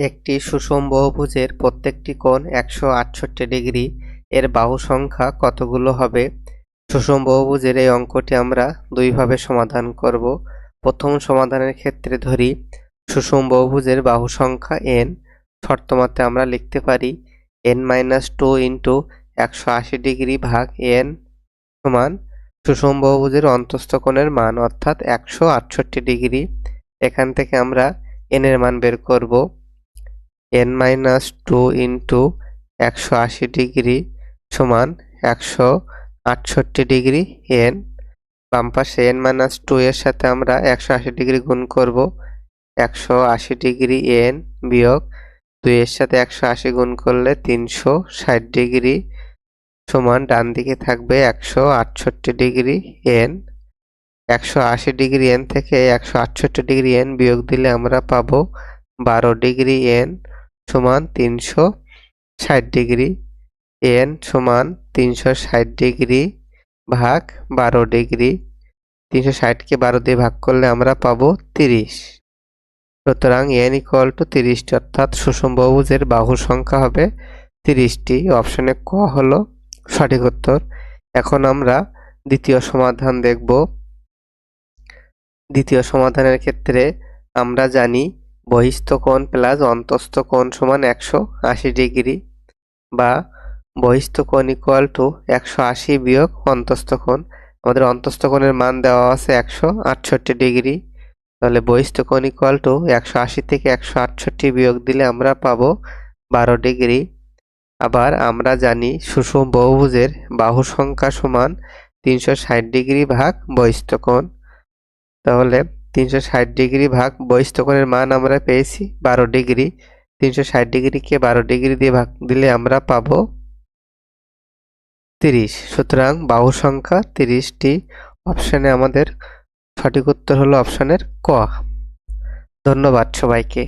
একটি সুষম বহুভুজের প্রত্যেকটি কোণ ১৬৮ ডিগ্রি এর বাহু সংখ্যা কতগুলো হবে? সুষম বহুভুজের এই অঙ্কটি আমরা দুইভাবে সমাধান করব। প্রথম সমাধানের ক্ষেত্রে ধরি সুষম বহুভুজের বাহু সংখ্যা n, শর্তমতে আমরা লিখতে পারি n-2 ইন্টু ১৮০ ডিগ্রি ভাগ n সমান সুষম বহুভুজের অন্তঃস্থ কোণের মান অর্থাৎ ১৬৮ ডিগ্রি। এখান থেকে আমরা n এর মান বের করব। n-2 ইন্টু ১৮০ ডিগ্রি সমান ১৬৮ ডিগ্রি n। বাম পাশে n-2 এর সাথে আমরা ১৮০ ডিগ্রি গুণ করব। ১৮০ ডিগ্রি n বিয়োগ ২ এর সাথে ১৮০ গুণ করলে ৩৬০ ডিগ্রি সমান ডান দিকে থাকবে ১৬৮ ডিগ্রি n। ১৮০ ডিগ্রি n থেকে ১৬৮ ডিগ্রি n বিয়োগ দিলে আমরা পাবো ১২ ডিগ্রি n সমান ৩৬০ ডিগ্রি। n সমান ৩৬০ ডিগ্রি ভাগ ১২ ডিগ্রি। ৩৬০কে ১২ দিয়ে ভাগ করলে আমরা পাবো ৩০। সুতরাং n ইকুয়াল টু ৩০টি, অর্থাৎ সুষম বহুভুজের বাহুর সংখ্যা হবে ৩০টি। অপশনে ক হলো সঠিক উত্তর। এখন আমরা দ্বিতীয় সমাধান দেখব। দ্বিতীয় সমাধানের ক্ষেত্রে আমরা জানি বহিস্থ কোণ প্লাস অন্তঃস্থ কোণ সমান ১৮০ ডিগ্রি, বা বহিস্থ কোণ ইকুয়াল টু ১৮০ বিয়োগ অন্তঃস্থ কোণ। আমাদের অন্তঃস্থ কোণের মান দেওয়া আছে ১৬৮ ডিগ্রি, তাহলে বহিস্থ কোণ ইকুয়াল টু ১৮০ থেকে ১৬৮ বিয়োগ দিলে আমরা পাবো ১২ ডিগ্রি। আবার আমরা জানি সুষম বহুভুজের বাহু সংখ্যা সমান ৩৬০ ডিগ্রি ভাগ বহিস্থ কোণ। তাহলে ৩৬০ ডিগ্রি ভাগ বহিস্থ কোণের মান আমরা পেয়েছি ১২ ডিগ্রি। ৩৬০ ডিগ্রিকে ১২ ডিগ্রি দিয়ে ভাগ দিলে আমরা পাবো ৩০। সুতরাং বাহু সংখ্যা ৩০টি। অপশনে আমাদের সঠিক উত্তর হলো অপশনের ক। ধন্যবাদ সবাইকে।